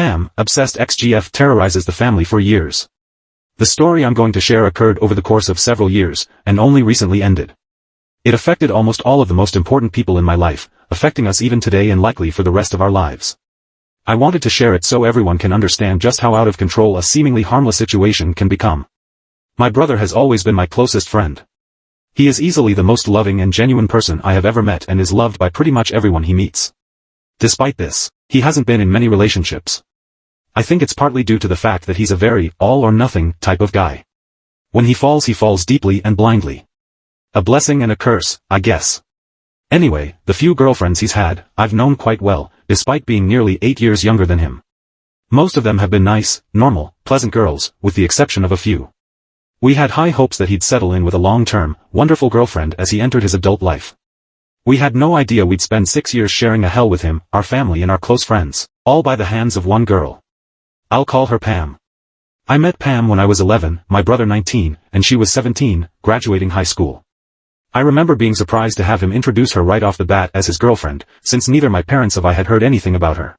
Pam, obsessed XGF, terrorizes the family for years. The story I'm going to share occurred over the course of several years, and only recently ended. It affected almost all of the most important people in my life, affecting us even today and likely for the rest of our lives. I wanted to share it so everyone can understand just how out of control a seemingly harmless situation can become. My brother has always been my closest friend. He is easily the most loving and genuine person I have ever met and is loved by pretty much everyone he meets. Despite this, he hasn't been in many relationships. I think it's partly due to the fact that he's a very all-or-nothing type of guy. When he falls deeply and blindly. A blessing and a curse, I guess. Anyway, the few girlfriends he's had, I've known quite well, despite being nearly 8 years younger than him. Most of them have been nice, normal, pleasant girls, with the exception of a few. We had high hopes that he'd settle in with a long-term, wonderful girlfriend as he entered his adult life. We had no idea we'd spend 6 years sharing a hell with him, our family and our close friends, all by the hands of one girl. I'll call her Pam. I met Pam when I was 11, my brother 19, and she was 17, graduating high school. I remember being surprised to have him introduce her right off the bat as his girlfriend, since neither my parents or I had heard anything about her.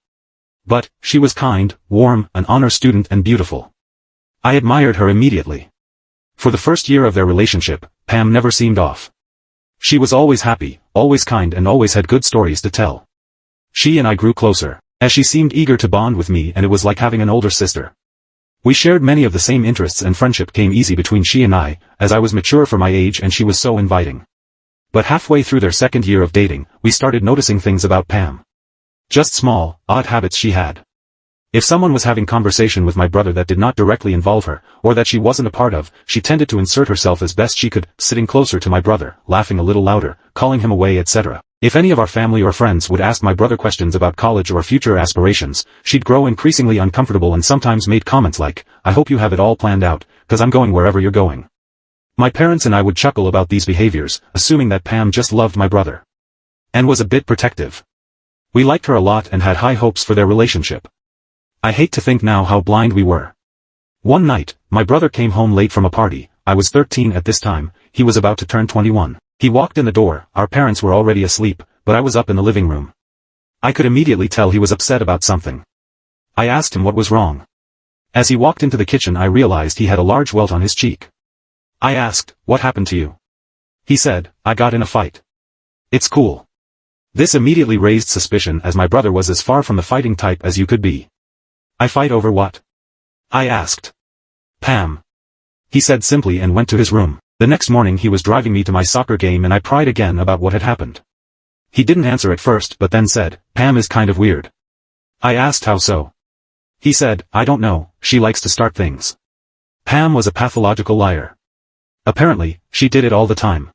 But, she was kind, warm, an honor student and beautiful. I admired her immediately. For the first year of their relationship, Pam never seemed off. She was always happy, always kind and always had good stories to tell. She and I grew closer, as she seemed eager to bond with me and it was like having an older sister. We shared many of the same interests and friendship came easy between she and I, as I was mature for my age and she was so inviting. But halfway through their second year of dating, we started noticing things about Pam. Just small, odd habits she had. If someone was having conversation with my brother that did not directly involve her, or that she wasn't a part of, she tended to insert herself as best she could, sitting closer to my brother, laughing a little louder, calling him away, etc. If any of our family or friends would ask my brother questions about college or future aspirations, she'd grow increasingly uncomfortable and sometimes made comments like, "I hope you have it all planned out, 'cause I'm going wherever you're going." My parents and I would chuckle about these behaviors, assuming that Pam just loved my brother. And was a bit protective. We liked her a lot and had high hopes for their relationship. I hate to think now how blind we were. One night, my brother came home late from a party. I was 13 at this time, he was about to turn 21. He walked in the door, our parents were already asleep, but I was up in the living room. I could immediately tell he was upset about something. I asked him what was wrong. As he walked into the kitchen I realized he had a large welt on his cheek. I asked, "What happened to you?" He said, "I got in a fight." "It's cool." This immediately raised suspicion as my brother was as far from the fighting type as you could be. "I fight over what?" I asked. "Pam." He said simply and went to his room. The next morning he was driving me to my soccer game and I pried again about what had happened. He didn't answer at first but then said, "Pam is kind of weird." I asked how so. He said, "I don't know, she likes to start things." Pam was a pathological liar. Apparently, she did it all the time.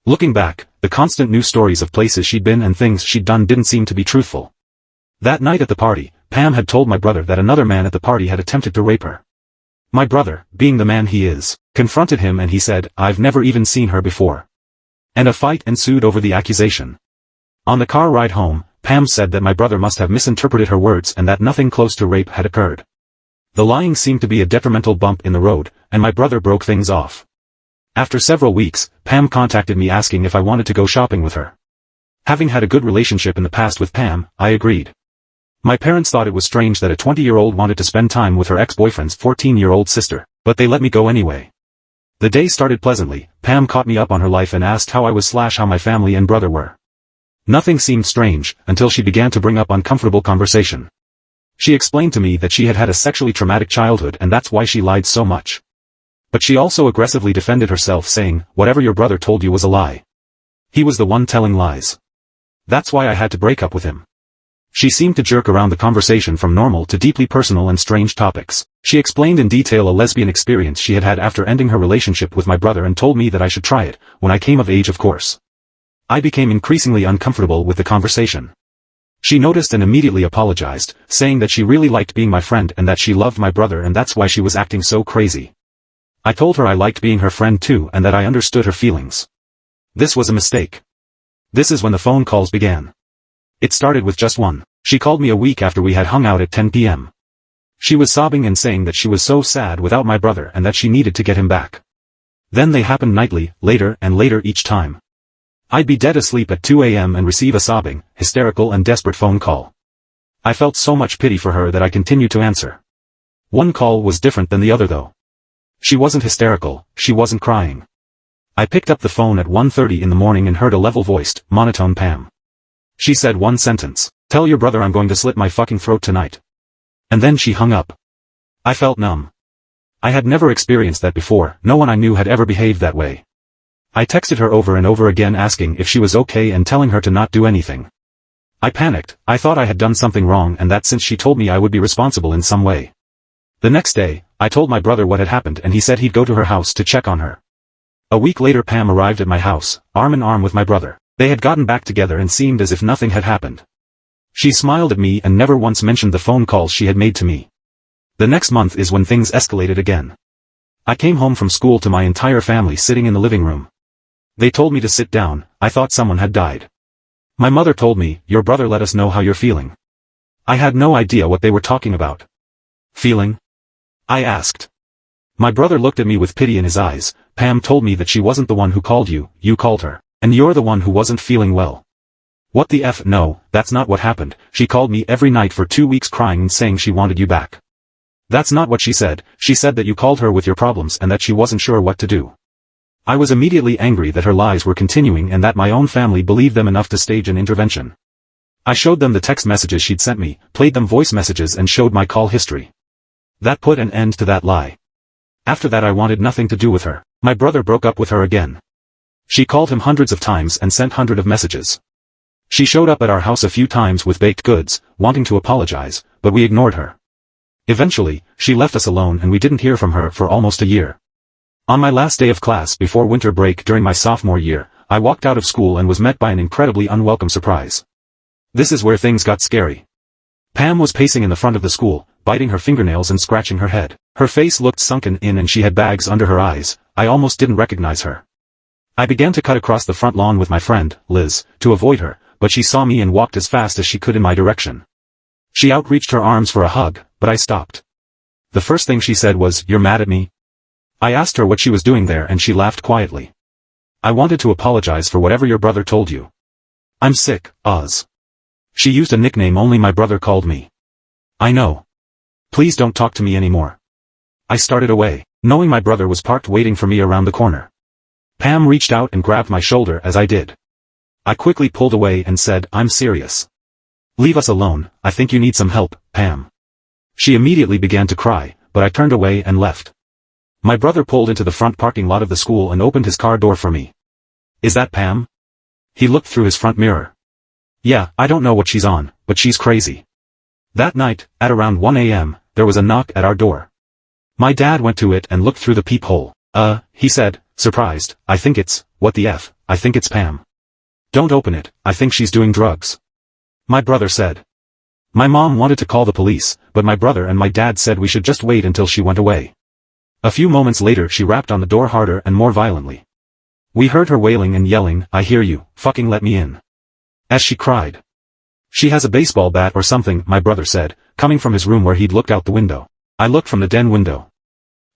Looking back, the constant news stories of places she'd been and things she'd done didn't seem to be truthful. That night at the party, Pam had told my brother that another man at the party had attempted to rape her. My brother, being the man he is, confronted him and he said, "I've never even seen her before." And a fight ensued over the accusation. On the car ride home, Pam said that my brother must have misinterpreted her words and that nothing close to rape had occurred. The lying seemed to be a detrimental bump in the road, and my brother broke things off. After several weeks, Pam contacted me asking if I wanted to go shopping with her. Having had a good relationship in the past with Pam, I agreed. My parents thought it was strange that a 20-year-old wanted to spend time with her ex-boyfriend's 14-year-old sister, but they let me go anyway. The day started pleasantly. Pam caught me up on her life and asked how I was/how my family and brother were. Nothing seemed strange, until she began to bring up uncomfortable conversation. She explained to me that she had had a sexually traumatic childhood and that's why she lied so much. But she also aggressively defended herself saying, "Whatever your brother told you was a lie. He was the one telling lies. That's why I had to break up with him." She seemed to jerk around the conversation from normal to deeply personal and strange topics. She explained in detail a lesbian experience she had had after ending her relationship with my brother and told me that I should try it, when I came of age of course. I became increasingly uncomfortable with the conversation. She noticed and immediately apologized, saying that she really liked being my friend and that she loved my brother and that's why she was acting so crazy. I told her I liked being her friend too and that I understood her feelings. This was a mistake. This is when the phone calls began. It started with just one. She called me a week after we had hung out at 10 p.m. She was sobbing and saying that she was so sad without my brother and that she needed to get him back. Then they happened nightly, later and later each time. I'd be dead asleep at 2 a.m. and receive a sobbing, hysterical and desperate phone call. I felt so much pity for her that I continued to answer. One call was different than the other though. She wasn't hysterical, she wasn't crying. I picked up the phone at 1:30 in the morning and heard a level-voiced, monotone Pam. She said one sentence, "Tell your brother I'm going to slit my fucking throat tonight." And then she hung up. I felt numb. I had never experienced that before, no one I knew had ever behaved that way. I texted her over and over again asking if she was okay and telling her to not do anything. I panicked, I thought I had done something wrong and that since she told me I would be responsible in some way. The next day, I told my brother what had happened and he said he'd go to her house to check on her. A week later Pam arrived at my house, arm in arm with my brother. They had gotten back together and seemed as if nothing had happened. She smiled at me and never once mentioned the phone calls she had made to me. The next month is when things escalated again. I came home from school to my entire family sitting in the living room. They told me to sit down, I thought someone had died. My mother told me, "Your brother let us know how you're feeling." I had no idea what they were talking about. Feeling? I asked. My brother looked at me with pity in his eyes. "Pam told me that she wasn't the one who called you, you called her, and you're the one who wasn't feeling well." What the F? No, that's not what happened. She called me every night for 2 weeks crying and saying she wanted you back. That's not what she said that you called her with your problems and that she wasn't sure what to do. I was immediately angry that her lies were continuing and that my own family believed them enough to stage an intervention. I showed them the text messages she'd sent me, played them voice messages and showed my call history. That put an end to that lie. After that I wanted nothing to do with her. My brother broke up with her again. She called him hundreds of times and sent hundreds of messages. She showed up at our house a few times with baked goods, wanting to apologize, but we ignored her. Eventually, she left us alone and we didn't hear from her for almost a year. On my last day of class before winter break during my sophomore year, I walked out of school and was met by an incredibly unwelcome surprise. This is where things got scary. Pam was pacing in the front of the school, biting her fingernails and scratching her head. Her face looked sunken in and she had bags under her eyes. I almost didn't recognize her. I began to cut across the front lawn with my friend, Liz, to avoid her, but she saw me and walked as fast as she could in my direction. She outreached her arms for a hug, but I stopped. The first thing she said was, "You're mad at me?" I asked her what she was doing there and she laughed quietly. "I wanted to apologize for whatever your brother told you. I'm sick, Oz." She used a nickname only my brother called me. "I know. Please don't talk to me anymore." I started away, knowing my brother was parked waiting for me around the corner. Pam reached out and grabbed my shoulder as I did. I quickly pulled away and said, "I'm serious. Leave us alone, I think you need some help, Pam." She immediately began to cry, but I turned away and left. My brother pulled into the front parking lot of the school and opened his car door for me. "Is that Pam?" He looked through his front mirror. "Yeah, I don't know what she's on, but she's crazy." That night, at around 1 a.m., there was a knock at our door. My dad went to it and looked through the peephole. He said, surprised, what the F, I think it's Pam." "Don't open it, I think she's doing drugs." My brother said. My mom wanted to call the police, but my brother and my dad said we should just wait until she went away. A few moments later she rapped on the door harder and more violently. We heard her wailing and yelling, "I hear you, fucking let me in." As she cried. "She has a baseball bat or something," my brother said, coming from his room where he'd looked out the window. I looked from the den window.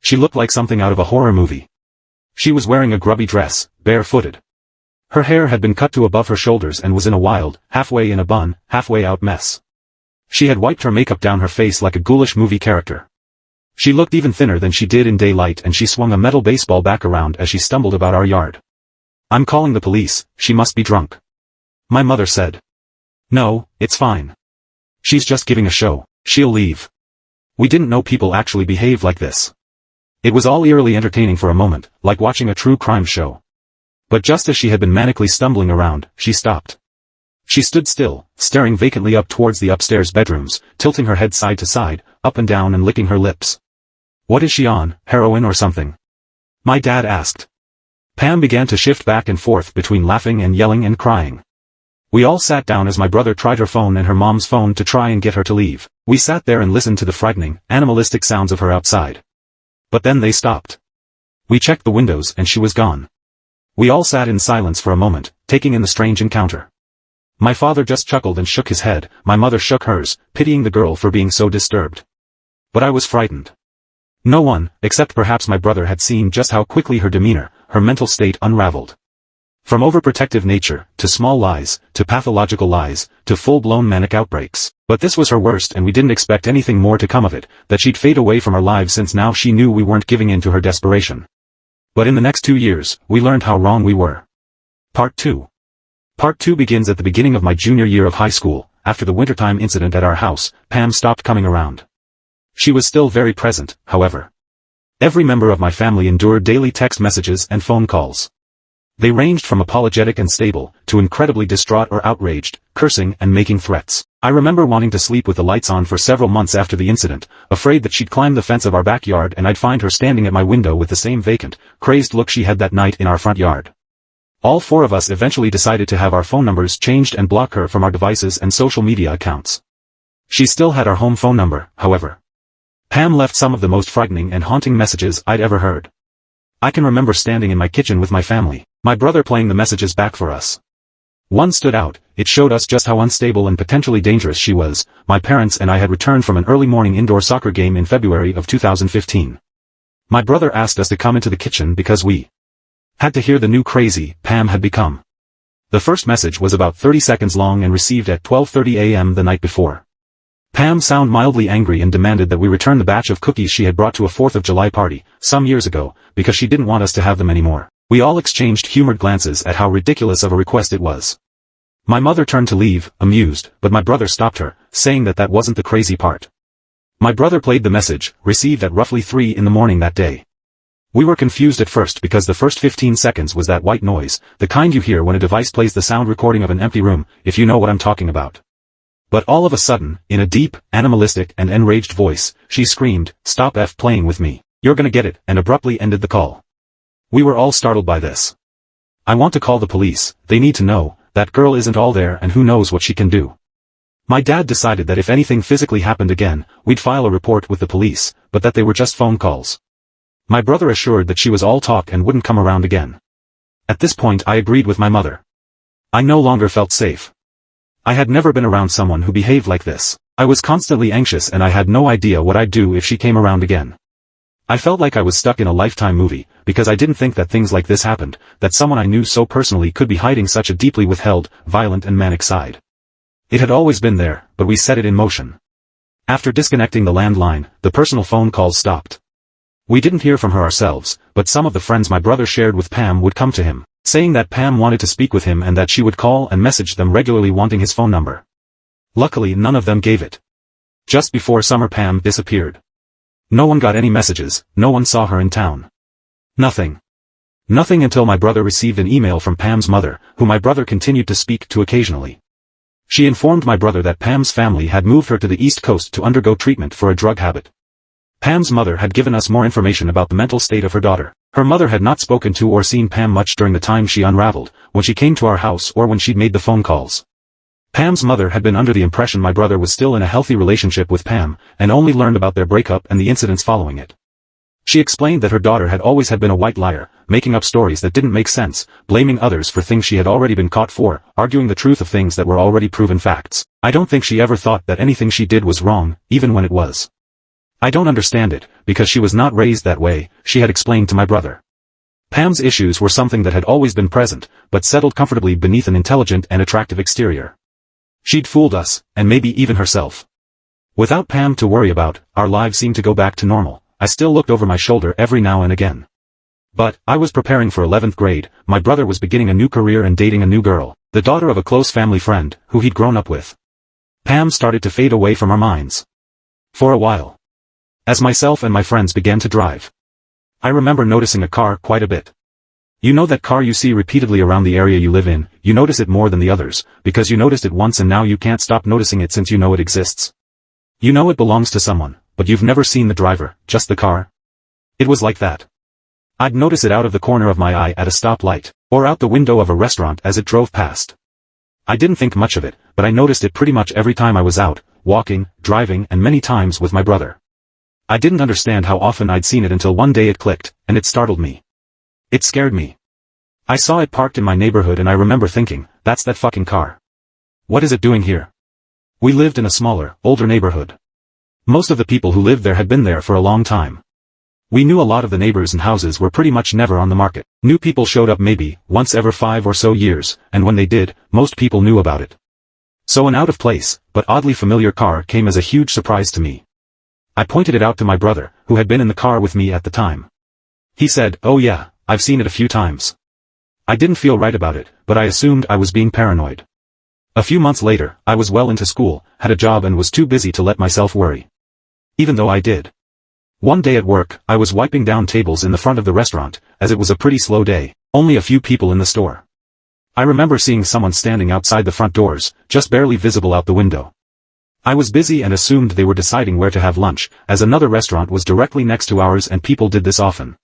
She looked like something out of a horror movie. She was wearing a grubby dress, barefooted. Her hair had been cut to above her shoulders and was in a wild, halfway in a bun, halfway out mess. She had wiped her makeup down her face like a ghoulish movie character. She looked even thinner than she did in daylight and she swung a metal baseball bat around as she stumbled about our yard. "I'm calling the police, she must be drunk," my mother said. "No, it's fine. She's just giving a show, she'll leave." We didn't know people actually behaved like this. It was all eerily entertaining for a moment, like watching a true crime show. But just as she had been manically stumbling around, she stopped. She stood still, staring vacantly up towards the upstairs bedrooms, tilting her head side to side, up and down and licking her lips. "What is she on, heroin or something?" my dad asked. Pam began to shift back and forth between laughing and yelling and crying. We all sat down as my brother tried her phone and her mom's phone to try and get her to leave. We sat there and listened to the frightening, animalistic sounds of her outside. But then they stopped. We checked the windows and she was gone. We all sat in silence for a moment, taking in the strange encounter. My father just chuckled and shook his head, my mother shook hers, pitying the girl for being so disturbed. But I was frightened. No one, except perhaps my brother, had seen just how quickly her demeanor, her mental state unraveled. From overprotective nature, to small lies, to pathological lies, to full-blown manic outbreaks. But this was her worst and we didn't expect anything more to come of it, that she'd fade away from our lives since now she knew we weren't giving in to her desperation. But in the next 2 years, we learned how wrong we were. Part 2. Part 2 begins at the beginning of my junior year of high school. After the wintertime incident at our house, Pam stopped coming around. She was still very present, however. Every member of my family endured daily text messages and phone calls. They ranged from apologetic and stable, to incredibly distraught or outraged, cursing and making threats. I remember wanting to sleep with the lights on for several months after the incident, afraid that she'd climb the fence of our backyard and I'd find her standing at my window with the same vacant, crazed look she had that night in our front yard. All 4 of us eventually decided to have our phone numbers changed and block her from our devices and social media accounts. She still had our home phone number, however. Pam left some of the most frightening and haunting messages I'd ever heard. I can remember standing in my kitchen with my family, my brother playing the messages back for us. One stood out. It showed us just how unstable and potentially dangerous she was. My parents and I had returned from an early morning indoor soccer game in February of 2015. My brother asked us to come into the kitchen because we had to hear the new crazy Pam had become. The first message was about 30 seconds long and received at 12:30 a.m. the night before. Pam sounded mildly angry and demanded that we return the batch of cookies she had brought to a 4th of July party, some years ago, because she didn't want us to have them anymore. We all exchanged humored glances at how ridiculous of a request it was. My mother turned to leave, amused, but my brother stopped her, saying that that wasn't the crazy part. My brother played the message, received at roughly 3 in the morning that day. We were confused at first because the first 15 seconds was that white noise, the kind you hear when a device plays the sound recording of an empty room, if you know what I'm talking about. But all of a sudden, in a deep, animalistic and enraged voice, she screamed, "Stop playing with me. You're gonna get it," and abruptly ended the call. We were all startled by this. "I want to call the police, they need to know, that girl isn't all there and who knows what she can do." My dad decided that if anything physically happened again, we'd file a report with the police, but that they were just phone calls. My brother assured that she was all talk and wouldn't come around again. At this point I agreed with my mother. I no longer felt safe. I had never been around someone who behaved like this. I was constantly anxious and I had no idea what I'd do if she came around again. I felt like I was stuck in a Lifetime movie, because I didn't think that things like this happened, that someone I knew so personally could be hiding such a deeply withheld, violent and manic side. It had always been there, but we set it in motion. After disconnecting the landline, the personal phone calls stopped. We didn't hear from her ourselves, but some of the friends my brother shared with Pam would come to him, saying that Pam wanted to speak with him and that she would call and message them regularly wanting his phone number. Luckily none of them gave it. Just before summer Pam disappeared. No one got any messages, no one saw her in town. Nothing. Nothing until my brother received an email from Pam's mother, who my brother continued to speak to occasionally. She informed my brother that Pam's family had moved her to the East Coast to undergo treatment for a drug habit. Pam's mother had given us more information about the mental state of her daughter. Her mother had not spoken to or seen Pam much during the time she unraveled, when she came to our house or when she'd made the phone calls. Pam's mother had been under the impression my brother was still in a healthy relationship with Pam, and only learned about their breakup and the incidents following it. She explained that her daughter had always been a white liar, making up stories that didn't make sense, blaming others for things she had already been caught for, arguing the truth of things that were already proven facts. I don't think she ever thought that anything she did was wrong, even when it was. I don't understand it, because she was not raised that way, she had explained to my brother. Pam's issues were something that had always been present, but settled comfortably beneath an intelligent and attractive exterior. She'd fooled us, and maybe even herself. Without Pam to worry about, our lives seemed to go back to normal. I still looked over my shoulder every now and again. But, I was preparing for 11th grade, my brother was beginning a new career and dating a new girl, the daughter of a close family friend, who he'd grown up with. Pam started to fade away from our minds. For a while. As myself and my friends began to drive. I remember noticing a car quite a bit. You know that car you see repeatedly around the area you live in, you notice it more than the others, because you noticed it once and now you can't stop noticing it since you know it exists. You know it belongs to someone, but you've never seen the driver, just the car. It was like that. I'd notice it out of the corner of my eye at a stoplight, or out the window of a restaurant as it drove past. I didn't think much of it, but I noticed it pretty much every time I was out, walking, driving and many times with my brother. I didn't understand how often I'd seen it until one day it clicked, and it startled me. It scared me. I saw it parked in my neighborhood and I remember thinking, that's that fucking car. What is it doing here? We lived in a smaller, older neighborhood. Most of the people who lived there had been there for a long time. We knew a lot of the neighbors and houses were pretty much never on the market. New people showed up maybe once every 5 or so years, and when they did, most people knew about it. So an out-of-place, but oddly familiar car came as a huge surprise to me. I pointed it out to my brother, who had been in the car with me at the time. He said, "Oh yeah, I've seen it a few times." I didn't feel right about it, but I assumed I was being paranoid. A few months later, I was well into school, had a job and was too busy to let myself worry. Even though I did. One day at work, I was wiping down tables in the front of the restaurant, as it was a pretty slow day, only a few people in the store. I remember seeing someone standing outside the front doors, just barely visible out the window. I was busy and assumed they were deciding where to have lunch, as another restaurant was directly next to ours and people did this often.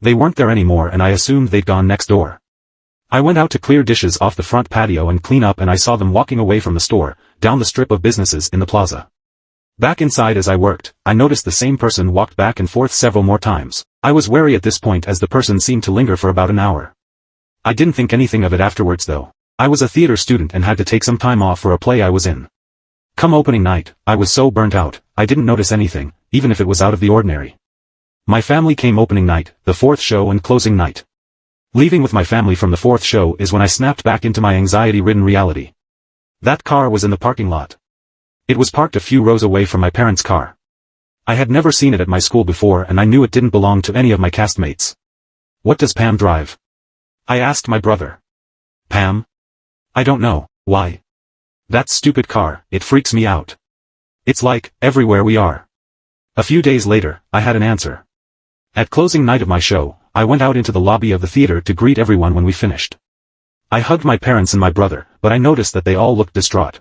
They weren't there anymore and I assumed they'd gone next door. I went out to clear dishes off the front patio and clean up and I saw them walking away from the store, down the strip of businesses in the plaza. Back inside as I worked, I noticed the same person walked back and forth several more times. I was wary at this point as the person seemed to linger for about an hour. I didn't think anything of it afterwards though. I was a theater student and had to take some time off for a play I was in. Come opening night, I was so burnt out, I didn't notice anything, even if it was out of the ordinary. My family came opening night, the 4th show and closing night. Leaving with my family from the 4th show is when I snapped back into my anxiety-ridden reality. That car was in the parking lot. It was parked a few rows away from my parents' car. I had never seen it at my school before and I knew it didn't belong to any of my castmates. "What does Pam drive?" I asked my brother. "Pam? I don't know, why? That stupid car, it freaks me out. It's like, everywhere we are." A few days later, I had an answer. At closing night of my show, I went out into the lobby of the theater to greet everyone when we finished. I hugged my parents and my brother, but I noticed that they all looked distraught.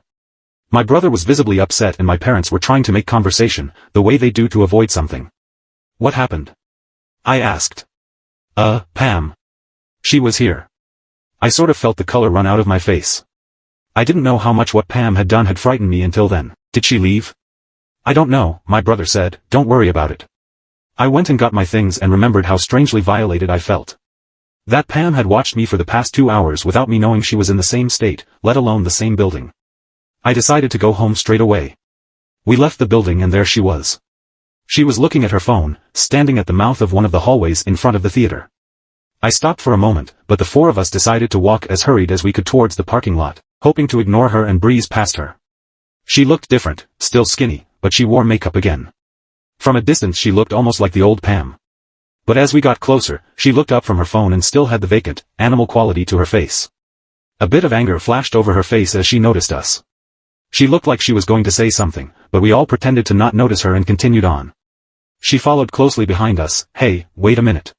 My brother was visibly upset and my parents were trying to make conversation, the way they do to avoid something. "What happened?" I asked. Pam. She was here." I sort of felt the color run out of my face. I didn't know how much what Pam had done had frightened me until then. "Did she leave?" "I don't know," my brother said, "don't worry about it." I went and got my things and remembered how strangely violated I felt. That Pam had watched me for the past 2 hours without me knowing she was in the same state, let alone the same building. I decided to go home straight away. We left the building and there she was. She was looking at her phone, standing at the mouth of one of the hallways in front of the theater. I stopped for a moment, but the 4 of us decided to walk as hurried as we could towards the parking lot, hoping to ignore her and breeze past her. She looked different, still skinny, but she wore makeup again. From a distance she looked almost like the old Pam. But as we got closer, she looked up from her phone and still had the vacant, animal quality to her face. A bit of anger flashed over her face as she noticed us. She looked like she was going to say something, but we all pretended to not notice her and continued on. She followed closely behind us. "Hey, wait a minute."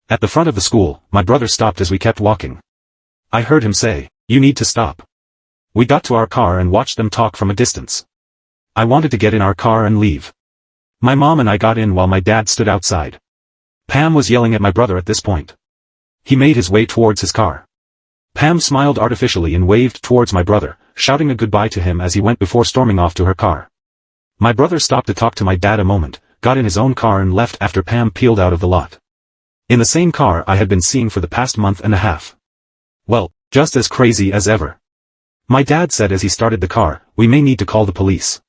At the front of the school, my brother stopped as we kept walking. I heard him say, "You need to stop." We got to our car and watched them talk from a distance. I wanted to get in our car and leave. My mom and I got in while my dad stood outside. Pam was yelling at my brother at this point. He made his way towards his car. Pam smiled artificially and waved towards my brother, shouting a goodbye to him as he went before storming off to her car. My brother stopped to talk to my dad a moment, got in his own car and left after Pam peeled out of the lot. In the same car I had been seeing for the past month and a half. Well, just as crazy as ever. My dad said as he started the car, "We may need to call the police."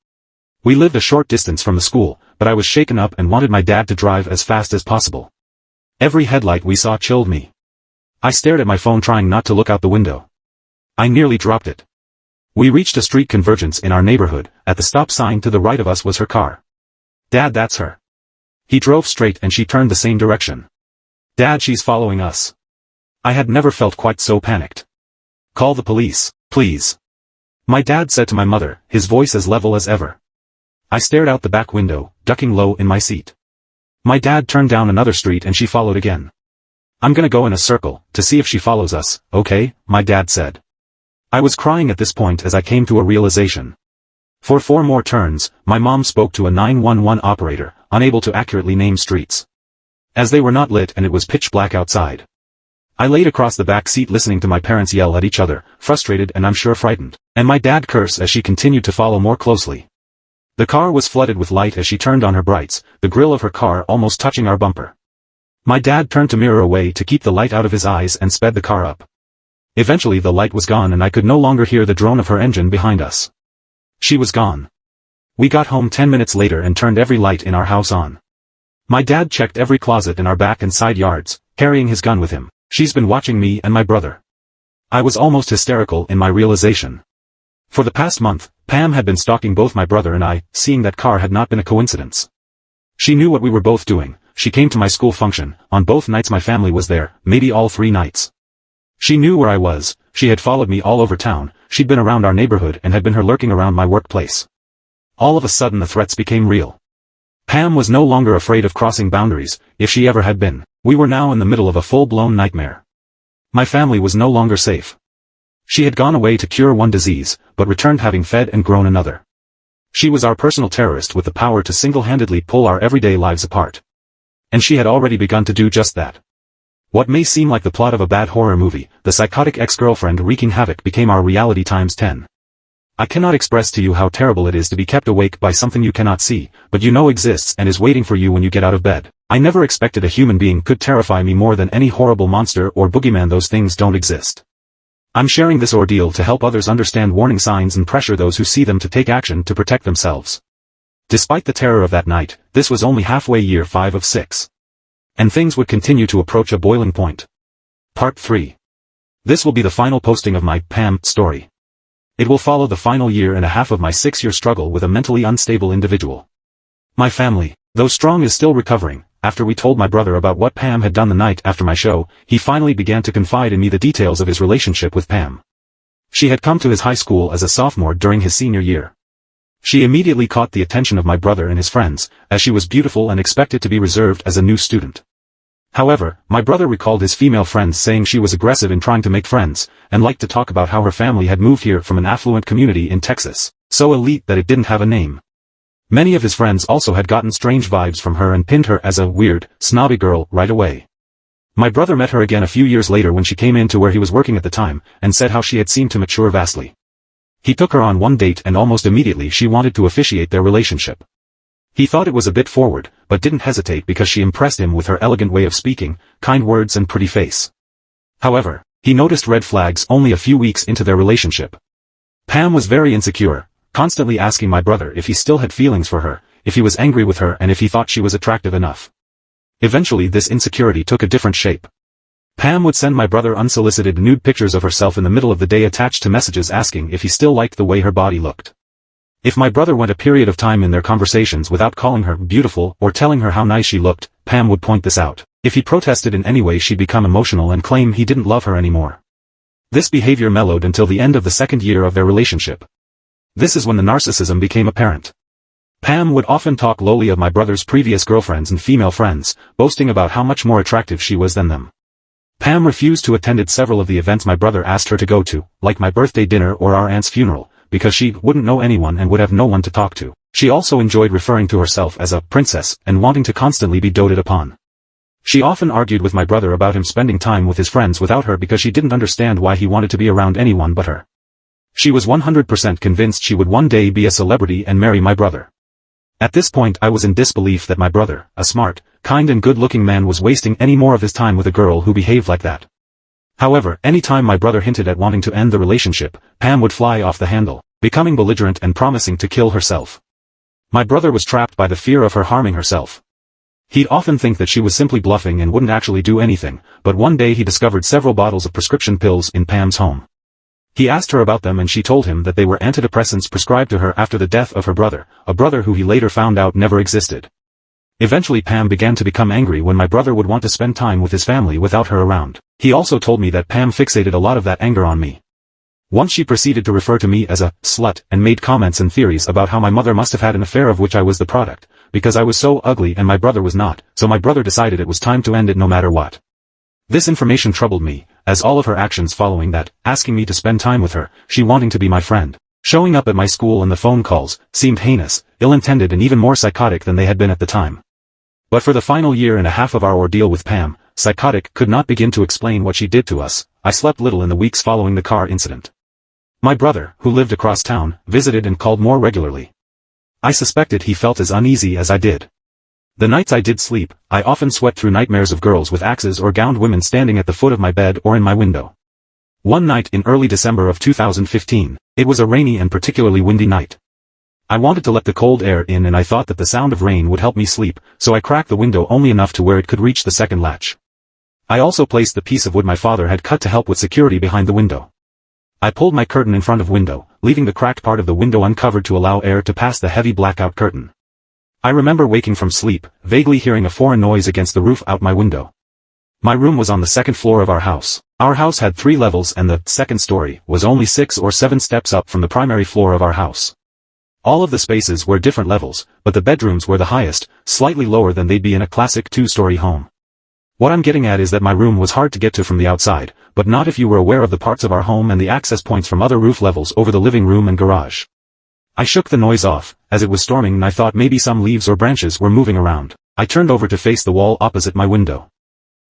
We lived a short distance from the school, but I was shaken up and wanted my dad to drive as fast as possible. Every headlight we saw chilled me. I stared at my phone trying not to look out the window. I nearly dropped it. We reached a street convergence in our neighborhood. At the stop sign to the right of us was her car. "Dad, that's her." He drove straight and she turned the same direction. "Dad, she's following us." I had never felt quite so panicked. "Call the police, please." My dad said to my mother, his voice as level as ever. I stared out the back window, ducking low in my seat. My dad turned down another street and she followed again. "I'm gonna go in a circle, to see if she follows us, okay?" my dad said. I was crying at this point as I came to a realization. For 4 more turns, my mom spoke to a 911 operator, unable to accurately name streets. As they were not lit and it was pitch black outside. I laid across the back seat listening to my parents yell at each other, frustrated and I'm sure frightened, and my dad curse as she continued to follow more closely. The car was flooded with light as she turned on her brights, the grill of her car almost touching our bumper. My dad turned to mirror away to keep the light out of his eyes and sped the car up. Eventually the light was gone and I could no longer hear the drone of her engine behind us. She was gone. We got home 10 minutes later and turned every light in our house on. My dad checked every closet in our back and side yards, carrying his gun with him. She's been watching me and my brother. I was almost hysterical in my realization. For the past month, Pam had been stalking both my brother and I, seeing that car had not been a coincidence. She knew what we were both doing. She came to my school function. On both nights my family was there, maybe all 3 nights. She knew where I was. She had followed me all over town. She'd been around our neighborhood and had been her lurking around my workplace. All of a sudden the threats became real. Pam was no longer afraid of crossing boundaries, if she ever had been. We were now in the middle of a full-blown nightmare. My family was no longer safe. She had gone away to cure one disease, but returned having fed and grown another. She was our personal terrorist with the power to single-handedly pull our everyday lives apart. And she had already begun to do just that. What may seem like the plot of a bad horror movie, the psychotic ex-girlfriend wreaking havoc became our reality times 10. I cannot express to you how terrible it is to be kept awake by something you cannot see, but you know exists and is waiting for you when you get out of bed. I never expected a human being could terrify me more than any horrible monster or boogeyman. Those things don't exist. I'm sharing this ordeal to help others understand warning signs and pressure those who see them to take action to protect themselves. Despite the terror of that night, this was only halfway year 5 of 6. And things would continue to approach a boiling point. Part 3. This will be the final posting of my Pam story. It will follow the final year and a half of my 6-year struggle with a mentally unstable individual. My family, though strong, is still recovering. After we told my brother about what Pam had done the night after my show, he finally began to confide in me the details of his relationship with Pam. She had come to his high school as a sophomore during his senior year. She immediately caught the attention of my brother and his friends, as she was beautiful and expected to be reserved as a new student. However, my brother recalled his female friends saying she was aggressive in trying to make friends, and liked to talk about how her family had moved here from an affluent community in Texas, so elite that it didn't have a name. Many of his friends also had gotten strange vibes from her and pinned her as a weird, snobby girl right away. My brother met her again a few years later when she came into where he was working at the time, and said how she had seemed to mature vastly. He took her on one date and almost immediately she wanted to officiate their relationship. He thought it was a bit forward, but didn't hesitate because she impressed him with her elegant way of speaking, kind words and pretty face. However, he noticed red flags only a few weeks into their relationship. Pam was very insecure, constantly asking my brother if he still had feelings for her, if he was angry with her and if he thought she was attractive enough. Eventually this insecurity took a different shape. Pam would send my brother unsolicited nude pictures of herself in the middle of the day attached to messages asking if he still liked the way her body looked. If my brother went a period of time in their conversations without calling her beautiful or telling her how nice she looked, Pam would point this out. If he protested in any way she'd become emotional and claim he didn't love her anymore. This behavior mellowed until the end of the 2nd year of their relationship. This is when the narcissism became apparent. Pam would often talk lowly of my brother's previous girlfriends and female friends, boasting about how much more attractive she was than them. Pam refused to attend several of the events my brother asked her to go to, like my birthday dinner or our aunt's funeral, because she wouldn't know anyone and would have no one to talk to. She also enjoyed referring to herself as a princess and wanting to constantly be doted upon. She often argued with my brother about him spending time with his friends without her because she didn't understand why he wanted to be around anyone but her. She was 100% convinced she would one day be a celebrity and marry my brother. At this point I was in disbelief that my brother, a smart, kind and good-looking man, was wasting any more of his time with a girl who behaved like that. However, any time my brother hinted at wanting to end the relationship, Pam would fly off the handle, becoming belligerent and promising to kill herself. My brother was trapped by the fear of her harming herself. He'd often think that she was simply bluffing and wouldn't actually do anything, but one day he discovered several bottles of prescription pills in Pam's home. He asked her about them and she told him that they were antidepressants prescribed to her after the death of her brother, a brother who he later found out never existed. Eventually Pam began to become angry when my brother would want to spend time with his family without her around. He also told me that Pam fixated a lot of that anger on me. Once she proceeded to refer to me as a slut and made comments and theories about how my mother must have had an affair of which I was the product, because I was so ugly and my brother was not, so my brother decided it was time to end it no matter what. This information troubled me, as all of her actions following that, asking me to spend time with her, she wanting to be my friend, showing up at my school and the phone calls, seemed heinous, ill-intended and even more psychotic than they had been at the time. But for the final year and a half of our ordeal with Pam, psychotic could not begin to explain what she did to us. I slept little in the weeks following the car incident. My brother, who lived across town, visited and called more regularly. I suspected he felt as uneasy as I did. The nights I did sleep, I often sweat through nightmares of girls with axes or gowned women standing at the foot of my bed or in my window. One night in early December of 2015, it was a rainy and particularly windy night. I wanted to let the cold air in and I thought that the sound of rain would help me sleep, so I cracked the window only enough to where it could reach the second latch. I also placed the piece of wood my father had cut to help with security behind the window. I pulled my curtain in front of window, leaving the cracked part of the window uncovered to allow air to pass the heavy blackout curtain. I remember waking from sleep, vaguely hearing a foreign noise against the roof out my window. My room was on the second floor of our house. Our house had 3 levels and the second story was only 6 or 7 steps up from the primary floor of our house. All of the spaces were different levels, but the bedrooms were the highest, slightly lower than they'd be in a classic 2-story home. What I'm getting at is that my room was hard to get to from the outside, but not if you were aware of the parts of our home and the access points from other roof levels over the living room and garage. I shook the noise off, as it was storming and I thought maybe some leaves or branches were moving around. I turned over to face the wall opposite my window.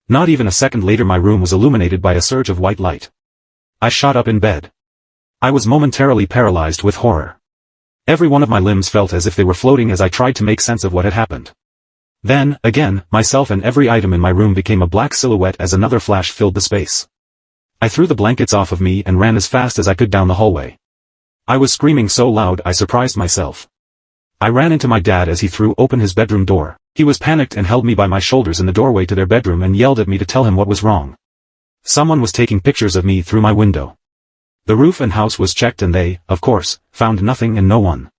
Not even a second later my room was illuminated by a surge of white light. I shot up in bed. I was momentarily paralyzed with horror. Every one of my limbs felt as if they were floating as I tried to make sense of what had happened. Then, again, myself and every item in my room became a black silhouette as another flash filled the space. I threw the blankets off of me and ran as fast as I could down the hallway. I was screaming so loud I surprised myself. I ran into my dad as he threw open his bedroom door. He was panicked and held me by my shoulders in the doorway to their bedroom and yelled at me to tell him what was wrong. Someone was taking pictures of me through my window. The roof and house was checked and they, of course, found nothing and no one.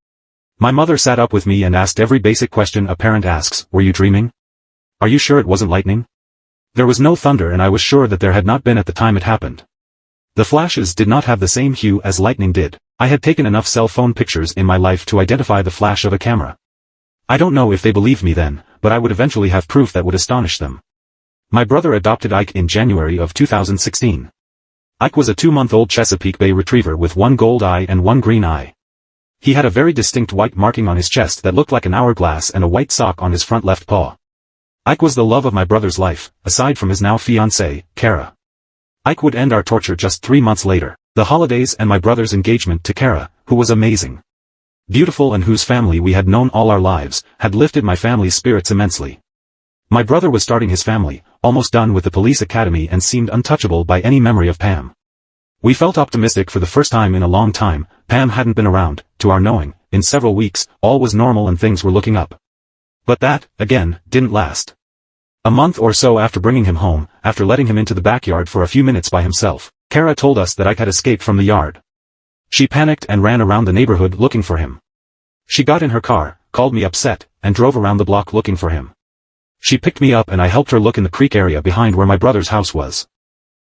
My mother sat up with me and asked every basic question a parent asks, "Were you dreaming? Are you sure it wasn't lightning?" There was no thunder and I was sure that there had not been at the time it happened. The flashes did not have the same hue as lightning did. I had taken enough cell phone pictures in my life to identify the flash of a camera. I don't know if they believed me then, but I would eventually have proof that would astonish them. My brother adopted Ike in January of 2016. Ike was a 2-month-old Chesapeake Bay Retriever with 1 gold eye and 1 green eye. He had a very distinct white marking on his chest that looked like an hourglass and a white sock on his front left paw. Ike was the love of my brother's life, aside from his now fiancée, Kara. Ike would end our torture just 3 months later, the holidays and my brother's engagement to Kara, who was amazing. Beautiful and whose family we had known all our lives, had lifted my family's spirits immensely. My brother was starting his family, almost done with the police academy and seemed untouchable by any memory of Pam. We felt optimistic for the first time in a long time. Pam hadn't been around, to our knowing, in several weeks, all was normal and things were looking up. But that, again, didn't last. A month or so after bringing him home, after letting him into the backyard for a few minutes by himself, Kara told us that Ike had escaped from the yard. She panicked and ran around the neighborhood looking for him. She got in her car, called me upset, and drove around the block looking for him. She picked me up and I helped her look in the creek area behind where my brother's house was.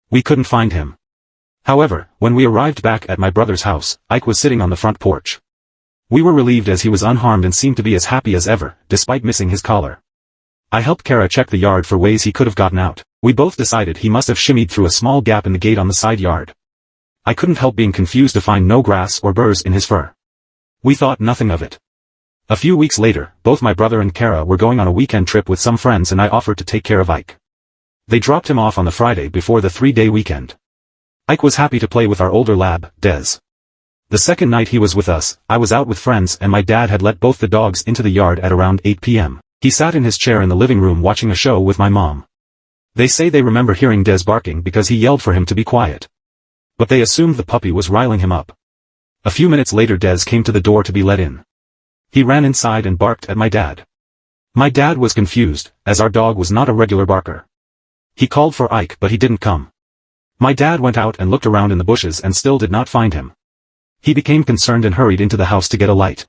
We couldn't find him. However, when we arrived back at my brother's house, Ike was sitting on the front porch. We were relieved as he was unharmed and seemed to be as happy as ever, despite missing his collar. I helped Kara check the yard for ways he could have gotten out. We both decided he must have shimmied through a small gap in the gate on the side yard. I couldn't help being confused to find no grass or burrs in his fur. We thought nothing of it. A few weeks later, both my brother and Kara were going on a weekend trip with some friends and I offered to take care of Ike. They dropped him off on the Friday before the 3-day weekend. Ike was happy to play with our older lab, Des. The second night he was with us, I was out with friends and my dad had let both the dogs into the yard at around 8 p.m. He sat in his chair in the living room watching a show with my mom. They say they remember hearing Des barking because he yelled for him to be quiet. But they assumed the puppy was riling him up. A few minutes later Des came to the door to be let in. He ran inside and barked at my dad. My dad was confused, as our dog was not a regular barker. He called for Ike but he didn't come. My dad went out and looked around in the bushes and still did not find him. He became concerned and hurried into the house to get a light.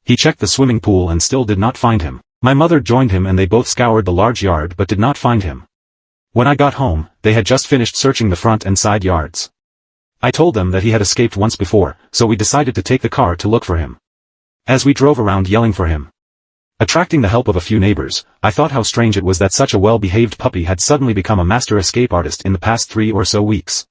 He checked the swimming pool and still did not find him. My mother joined him and they both scoured the large yard but did not find him. When I got home, they had just finished searching the front and side yards. I told them that he had escaped once before, so we decided to take the car to look for him. As we drove around yelling for him, attracting the help of a few neighbors, I thought how strange it was that such a well-behaved puppy had suddenly become a master escape artist in the past 3 or so weeks.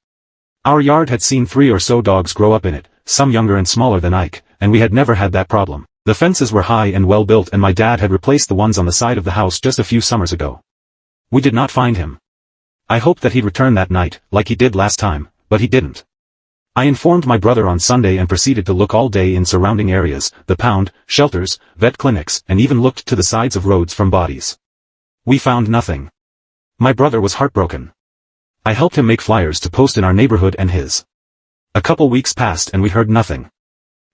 Our yard had seen 3 or so dogs grow up in it, some younger and smaller than Ike, and we had never had that problem. The fences were high and well built and my dad had replaced the ones on the side of the house just a few summers ago. We did not find him. I hoped that he'd return that night, like he did last time, but he didn't. I informed my brother on Sunday and proceeded to look all day in surrounding areas, the pound, shelters, vet clinics, and even looked to the sides of roads from bodies. We found nothing. My brother was heartbroken. I helped him make flyers to post in our neighborhood and his. A couple weeks passed and we heard nothing.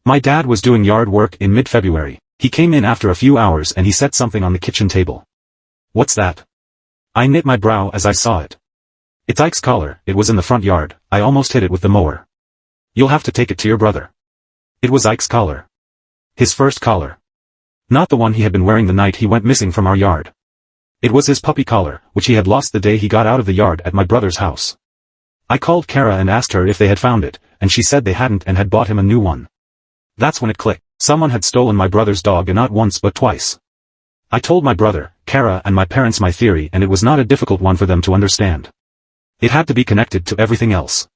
My dad was doing yard work in mid-February. He came in after a few hours and he set something on the kitchen table. What's that? I knit my brow as I saw it. It's Ike's collar. It was in the front yard. I almost hit it with the mower. You'll have to take it to your brother. It was Ike's collar. His first collar. Not the one he had been wearing the night he went missing from our yard. It was his puppy collar, which he had lost the day he got out of the yard at my brother's house. I called Kara and asked her if they had found it, and she said they hadn't and had bought him a new one. That's when it clicked. Someone had stolen my brother's dog, and not once but twice. I told my brother, Kara, and my parents my theory, and it was not a difficult one for them to understand. It had to be connected to everything else.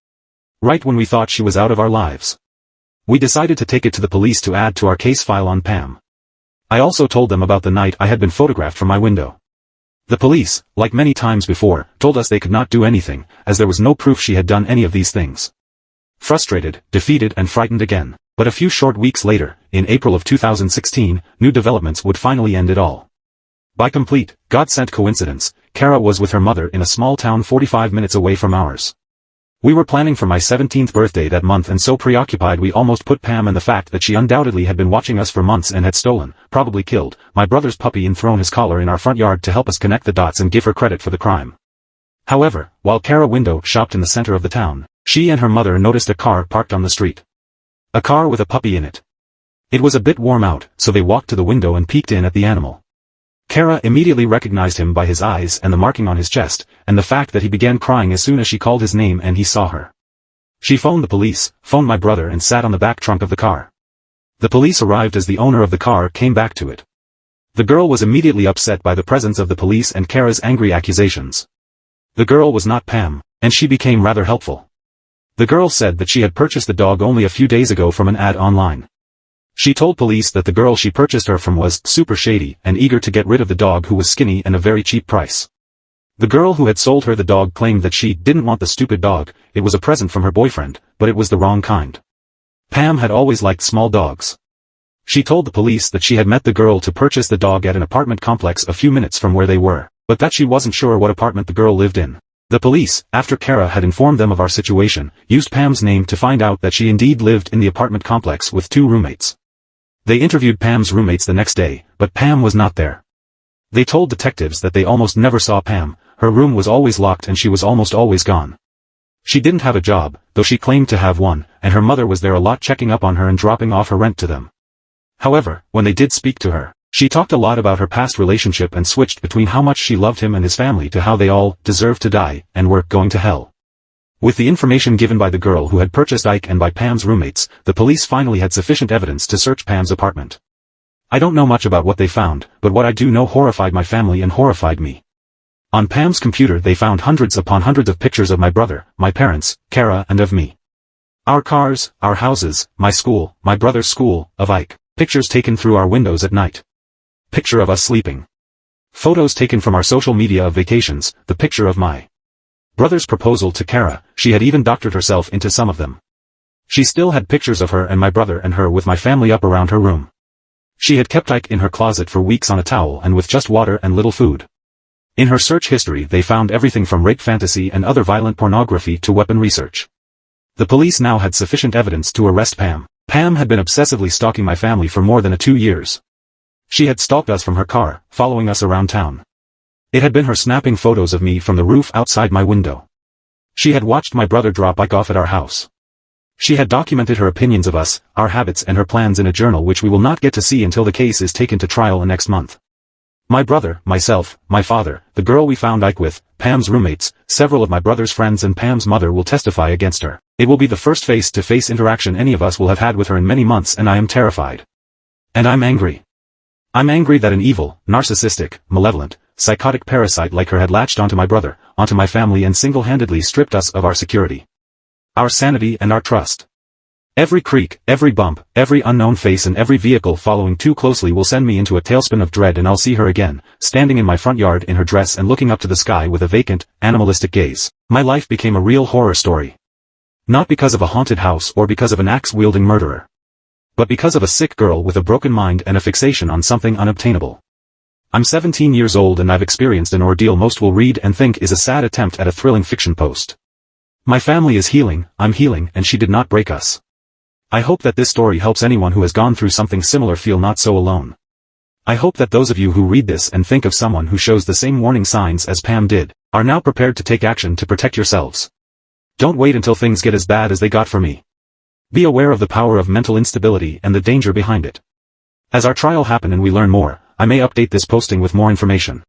Right when we thought she was out of our lives, we decided to take it to the police to add to our case file on Pam. I also told them about the night I had been photographed from my window. The police, like many times before, told us they could not do anything, as there was no proof she had done any of these things. Frustrated, defeated and frightened again. But a few short weeks later, in April of 2016, new developments would finally end it all. By complete, God-sent coincidence, Kara was with her mother in a small town 45 minutes away from ours. We were planning for my 17th birthday that month, and so preoccupied we almost put Pam and the fact that she undoubtedly had been watching us for months and had stolen, probably killed, my brother's puppy and thrown his collar in our front yard to help us connect the dots and give her credit for the crime. However, while Kara window shopped in the center of the town, she and her mother noticed a car parked on the street. A car with a puppy in it. It was a bit warm out, so they walked to the window and peeked in at the animal. Kara immediately recognized him by his eyes and the marking on his chest, and the fact that he began crying as soon as she called his name and he saw her. She phoned the police, phoned my brother, and sat on the back trunk of the car. The police arrived as the owner of the car came back to it. The girl was immediately upset by the presence of the police and Kara's angry accusations. The girl was not Pam, and she became rather helpful. The girl said that she had purchased the dog only a few days ago from an ad online. She told police that the girl she purchased her from was super shady and eager to get rid of the dog, who was skinny and a very cheap price. The girl who had sold her the dog claimed that she didn't want the stupid dog, it was a present from her boyfriend, but it was the wrong kind. Pam had always liked small dogs. She told the police that she had met the girl to purchase the dog at an apartment complex a few minutes from where they were, but that she wasn't sure what apartment the girl lived in. The police, after Kara had informed them of our situation, used Pam's name to find out that she indeed lived in the apartment complex with 2 roommates. They interviewed Pam's roommates the next day, but Pam was not there. They told detectives that they almost never saw Pam, her room was always locked and she was almost always gone. She didn't have a job, though she claimed to have one, and her mother was there a lot checking up on her and dropping off her rent to them. However, when they did speak to her, she talked a lot about her past relationship and switched between how much she loved him and his family to how they all deserved to die and were going to hell. With the information given by the girl who had purchased Ike and by Pam's roommates, the police finally had sufficient evidence to search Pam's apartment. I don't know much about what they found, but what I do know horrified my family and horrified me. On Pam's computer they found hundreds upon hundreds of pictures of my brother, my parents, Kara, and of me. Our cars, our houses, my school, my brother's school, of Ike. Pictures taken through our windows at night. Picture of us sleeping. Photos taken from our social media of vacations, the picture of my brother's proposal to Kara, she had even doctored herself into some of them. She still had pictures of her and my brother and her with my family up around her room. She had kept Ike in her closet for weeks on a towel and with just water and little food. In her search history they found everything from rape fantasy and other violent pornography to weapon research. The police now had sufficient evidence to arrest Pam. Pam had been obsessively stalking my family for more than 2 years. She had stalked us from her car, following us around town. It had been her snapping photos of me from the roof outside my window. She had watched my brother drop Ike off at our house. She had documented her opinions of us, our habits and her plans in a journal which we will not get to see until the case is taken to trial next month. My brother, myself, my father, the girl we found Ike with, Pam's roommates, several of my brother's friends and Pam's mother will testify against her. It will be the first face-to-face interaction any of us will have had with her in many months, and I am terrified. And I'm angry. I'm angry that an evil, narcissistic, malevolent, psychotic parasite like her had latched onto my brother, onto my family and single-handedly stripped us of our security, our sanity and our trust. Every creak, every bump, every unknown face and every vehicle following too closely will send me into a tailspin of dread, and I'll see her again, standing in my front yard in her dress and looking up to the sky with a vacant, animalistic gaze. My life became a real horror story. Not because of a haunted house or because of an axe-wielding murderer, but because of a sick girl with a broken mind and a fixation on something unobtainable. I'm 17 years old and I've experienced an ordeal most will read and think is a sad attempt at a thrilling fiction post. My family is healing, I'm healing, and she did not break us. I hope that this story helps anyone who has gone through something similar feel not so alone. I hope that those of you who read this and think of someone who shows the same warning signs as Pam did, are now prepared to take action to protect yourselves. Don't wait until things get as bad as they got for me. Be aware of the power of mental instability and the danger behind it. As our trial happens and we learn more, I may update this posting with more information.